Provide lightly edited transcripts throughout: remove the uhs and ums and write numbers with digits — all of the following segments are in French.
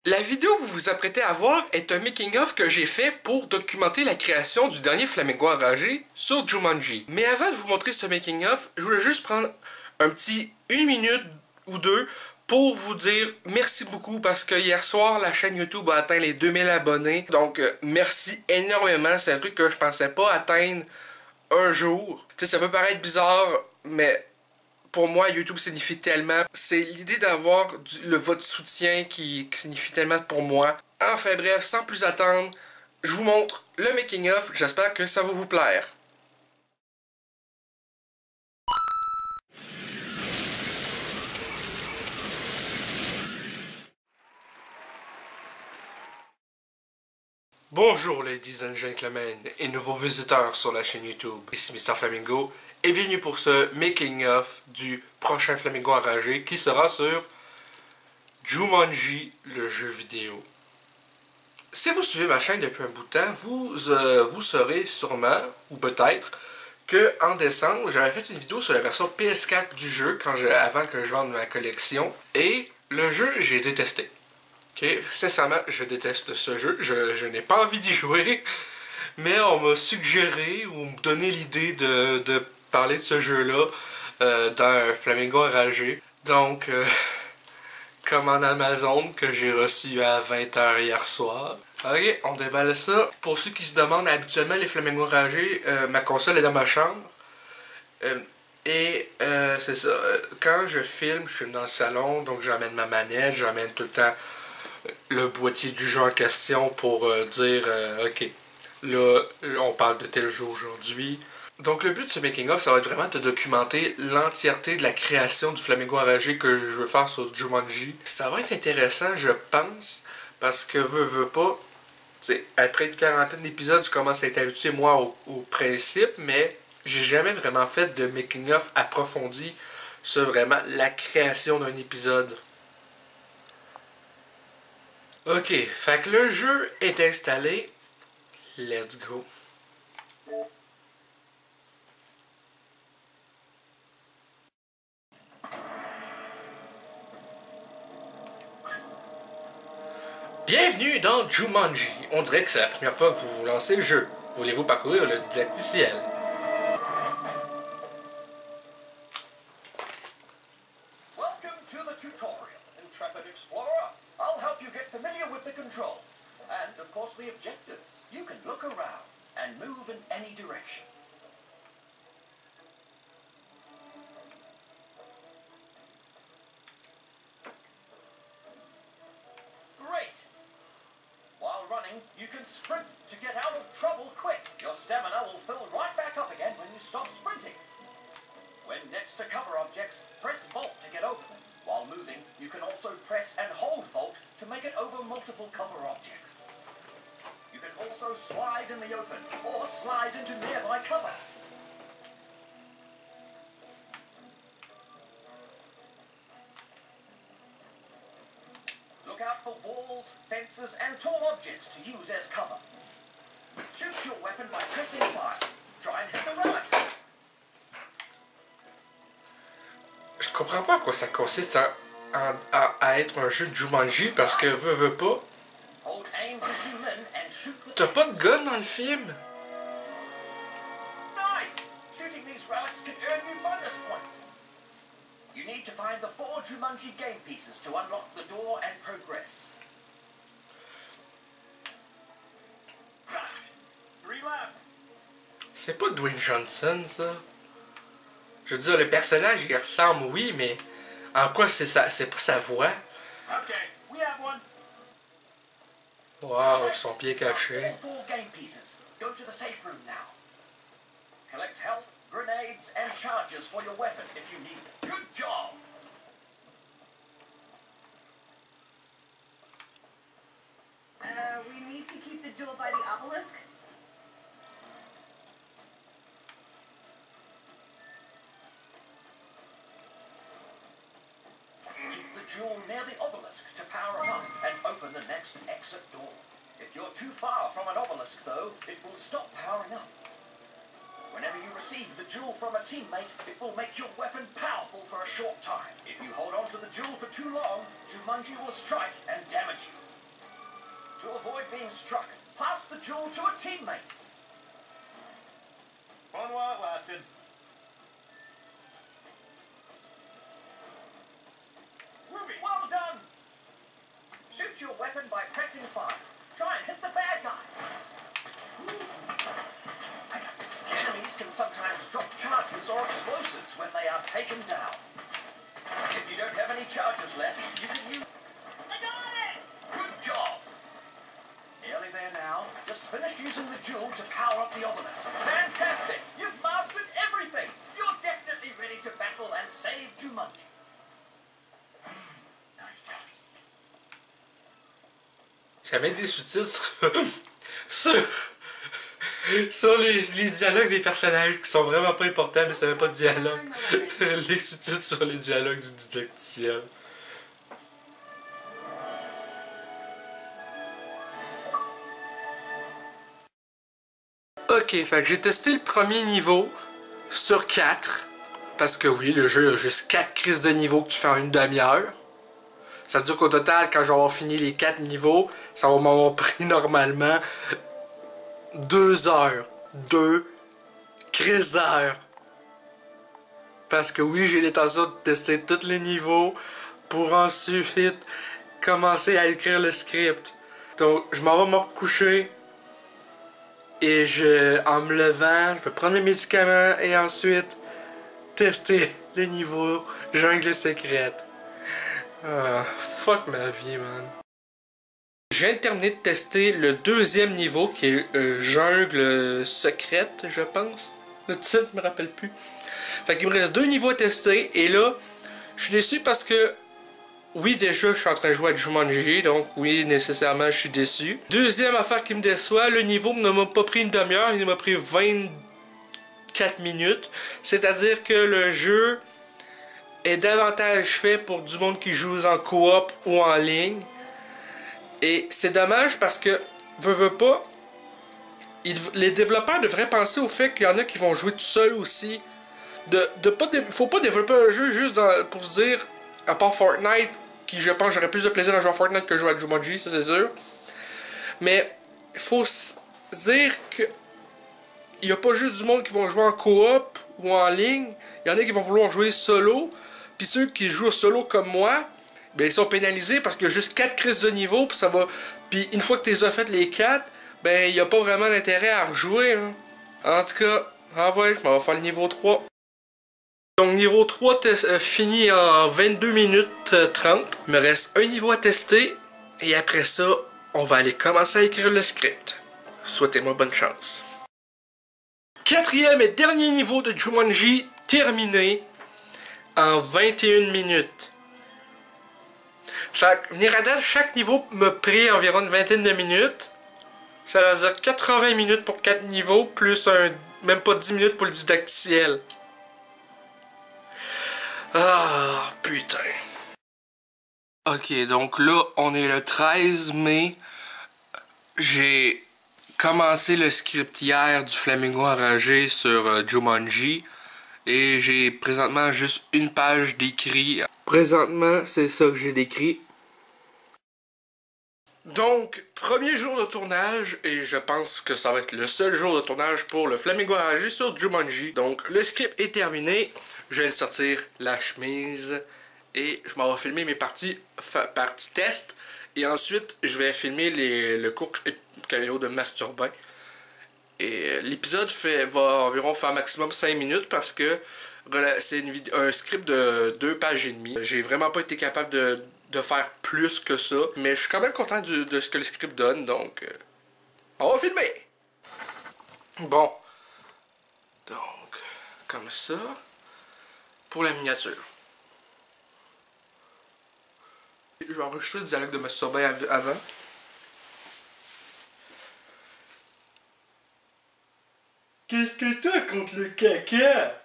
La vidéo que vous vous apprêtez à voir est un making-of que j'ai fait pour documenter la création du dernier Flamingo Enragé sur Jumanji. Mais avant de vous montrer ce making-of, je voulais juste prendre un petit 1 minute ou 2 pour vous dire merci beaucoup parce que hier soir, la chaîne YouTube a atteint les 2000 abonnés. Donc, merci énormément. C'est un truc que je pensais pas atteindre un jour. Tu sais, ça peut paraître bizarre, mais pour moi, YouTube signifie tellement. C'est l'idée d'avoir votre soutien qui signifie tellement pour moi. Enfin bref, sans plus attendre, je vous montre le making of. J'espère que ça va vous plaire. Bonjour ladies and gentlemen et nouveaux visiteurs sur la chaîne YouTube. Ici Mr Flamingo et bienvenue pour ce making of du prochain Flamingo Enragé qui sera sur Jumanji, le jeu vidéo. Si vous suivez ma chaîne depuis un bout de temps, vous saurez sûrement, ou peut-être, que en décembre, j'avais fait une vidéo sur la version PS4 du jeu avant que je vende ma collection. Et le jeu, j'ai détesté. Okay? Sincèrement, je déteste ce jeu. Je n'ai pas envie d'y jouer. Mais on m'a suggéré ou me donné l'idée de parler de ce jeu-là dans un Flamingo Enragé. Donc, commande Amazon que j'ai reçu à 20 h hier soir. Ok, on déballe ça. Pour ceux qui se demandent, habituellement les Flamingos Enragés, ma console est dans ma chambre. C'est ça, quand je filme dans le salon, donc j'amène ma manette, j'amène tout le temps le boîtier du jeu en question pour dire ok, là on parle de tel jeu aujourd'hui. Donc le but de ce making-of, ça va être vraiment de documenter l'entièreté de la création du Flamingo Enragé que je veux faire sur Jumanji. Ça va être intéressant, je pense, parce que veux pas, après une quarantaine d'épisodes, je commence à être habitué moi au principe, mais j'ai jamais vraiment fait de making-of approfondi sur vraiment la création d'un épisode. Ok, fait que le jeu est installé. Let's go. Bienvenue dans Jumanji. On dirait que c'est la première fois que vous vous lancez le jeu. Voulez-vous parcourir le didacticiel? Welcome to the tutorial, Intrepid Explorer. I'll help you get familiar with the controls. And, of course, the objectives. You can look around and move in any direction. Great! While running, you can sprint to get out of trouble quick. Your stamina will fill right back up again when you stop sprinting. When next to cover objects, press Vault to get over them. While moving, you can also press and hold Vault to make it over multiple cover objects. You can also slide in the open, or slide into nearby cover. Look out for walls, fences, and tall objects to use as cover. Shoot your weapon by pressing fire. Try and hit the relic. Je comprends pas à quoi ça consiste à être un jeu de Jumanji parce que veux pas. T'as pas de gun dans le film? Nice! Shooting these relics can earn you bonus points. You need to find the 4 Jumanji game pieces to unlock the door and progress. 3 left. C'est pas Dwayne Johnson, ça? Je veux dire, le personnage, il ressemble, oui, mais en quoi c'est pas sa voix? Okay, we have one. Wow, son pied caché. All 4 game pieces. Go to the safe room now. Collect health, grenades, and charges for your weapon if you need them. Good job! We need to keep the jewel by the obelisk. Keep the jewel near the obelisk to power it up and open the next exit door. If you're too far from an obelisk, though, it will stop powering up. Whenever you receive the jewel from a teammate, it will make your weapon powerful for a short time. If you hold on to the jewel for too long, Jumanji will strike and damage you. To avoid being struck, pass the jewel to a teammate. Fun while it lasted. Ruby, well done! Shoot your weapon by pressing fire. Try and hit the bad guy. Enemies can sometimes drop charges or explosives when they are taken down. If you don't have any charges left, you can use... I got it! Good job! Nearly there now. Just finish using the jewel to power up the obelisk. Fantastic! You've mastered everything! You're definitely ready to battle and save Jumanji. Nice. Ça met des sous-titres sur les dialogues des personnages qui sont vraiment pas importants, mais ça fait pas de dialogue. Les sous-titres sur les dialogues du didacticiel. Ok, fait que j'ai testé le premier niveau sur 4. Parce que oui, le jeu a juste 4 crises de niveau que tu fais en une demi-heure. Ça veut dire qu'au total, quand je vais avoir fini les 4 niveaux, ça va m'avoir pris normalement 2 heures. 2 crises d'heures. Parce que oui, j'ai l'intention de tester tous les niveaux pour ensuite commencer à écrire le script. Donc, je m'en vais me recoucher. Et en me levant, je vais prendre mes médicaments et ensuite tester les niveaux jungle secrète. Ah, fuck ma vie, man. Je viens de terminer de tester le deuxième niveau qui est jungle secrète, je pense. Le titre, je me rappelle plus. Fait qu'il me reste 2 niveaux à tester et là, je suis déçu parce que oui, déjà, je suis en train de jouer à Jumanji, donc oui, nécessairement, je suis déçu. Deuxième affaire qui me déçoit, le niveau ne m'a pas pris une demi-heure, il m'a pris 24 minutes. C'est-à-dire que le jeu est davantage fait pour du monde qui joue en coop ou en ligne. Et c'est dommage parce que, veux pas, les développeurs devraient penser au fait qu'il y en a qui vont jouer tout seuls aussi. Faut pas développer un jeu juste pour se dire, à part Fortnite, qui je pense j'aurais plus de plaisir à jouer à Fortnite que jouer à Jumanji, ça c'est sûr. Mais il faut se dire que il n'y a pas juste du monde qui vont jouer en coop ou en ligne. Il y en a qui vont vouloir jouer solo. Puis ceux qui jouent solo comme moi, ben ils sont pénalisés parce qu'il y a juste 4 crises de niveau. Puis ça va. Puis une fois que tu les as faites les 4, ben il n'y a pas vraiment d'intérêt à rejouer. Hein. En tout cas, ouais, je m'en vais faire le niveau 3. Donc niveau 3 fini en 22 minutes 30. Il me reste un niveau à tester. Et après ça, on va aller commencer à écrire le script. Souhaitez-moi bonne chance. Quatrième et dernier niveau de Jumanji terminé en 21 minutes. Fait que venir à date, chaque niveau me pris environ une vingtaine de minutes. Ça veut dire 80 minutes pour 4 niveaux, plus même pas 10 minutes pour le didacticiel. Ah, putain. Ok, donc là, on est le 13 mai. J'ai commencé le script hier du Flamingo enragé sur Jumanji. Et j'ai présentement juste une page d'écrit. Présentement, c'est ça que j'ai décrit. Donc, premier jour de tournage, et je pense que ça va être le seul jour de tournage pour le Flamingo enragé sur Jumanji. Donc, le script est terminé. Je viens de sortir la chemise et je m'en vais filmer mes parties test. Et ensuite, je vais filmer le court caméo de Masturbin. Et l'épisode va environ faire maximum 5 minutes parce que c'est un script de 2 pages et demie. J'ai vraiment pas été capable de faire plus que ça. Mais je suis quand même content de ce que le script donne. Donc, on va filmer! Bon. Donc, comme ça. Pour la miniature. Je vais enregistrer le dialogue de Masturbin avant. Qu'est-ce que t'as contre le caca?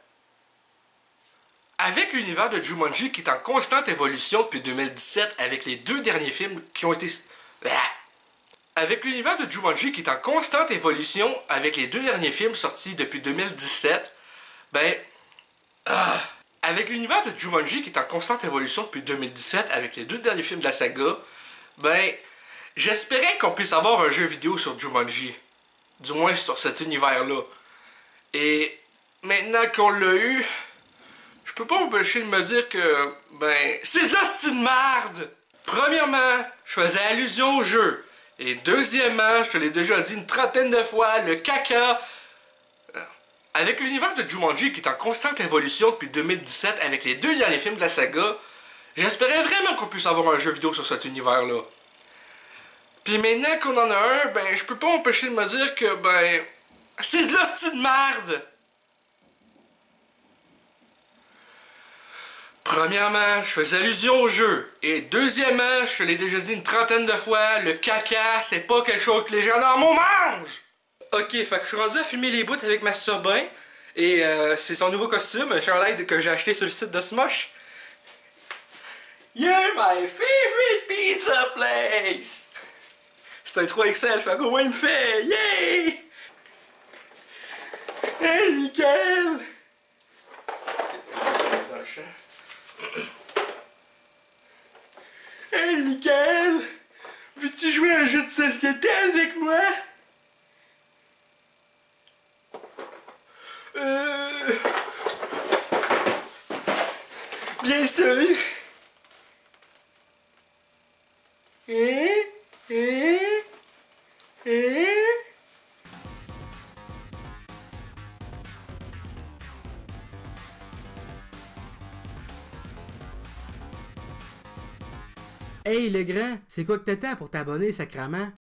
Avec l'univers de Jumanji qui est en constante évolution depuis 2017 avec les 2 derniers films qui ont été... Avec l'univers de Jumanji qui est en constante évolution avec les 2 derniers films sortis depuis 2017, avec l'univers de Jumanji qui est en constante évolution depuis 2017 avec les 2 derniers films de la saga, J'espérais qu'on puisse avoir un jeu vidéo sur Jumanji. Du moins sur cet univers-là. Et maintenant qu'on l'a eu, je peux pas m'empêcher de me dire que, ben, c'est de la style merde! Premièrement, je faisais allusion au jeu. Et deuxièmement, je te l'ai déjà dit une trentaine de fois, le caca. Avec l'univers de Jumanji qui est en constante évolution depuis 2017 avec les 2 derniers films de la saga, j'espérais vraiment qu'on puisse avoir un jeu vidéo sur cet univers-là. Puis maintenant qu'on en a un, ben je peux pas m'empêcher de me dire que, ben, c'est de l'hostie de merde! Premièrement, je faisais allusion au jeu. Et deuxièmement, je te l'ai déjà dit une trentaine de fois, le caca, c'est pas quelque chose que les gens normaux mangent! Ok, fait que je suis rendu à filmer les bouts avec ma Sobin. Et c'est son nouveau costume, un chandail que j'ai acheté sur le site de Smosh. You're my favorite pizza place! C'est un 3XL, fait qu'au moins il me fait, yay! Hey, Mickaël! Hey, Mickaël! Veux-tu jouer à un jeu de société avec moi? Bien sûr! Hey le grand, c'est quoi que t'attends pour t'abonner, sacrament?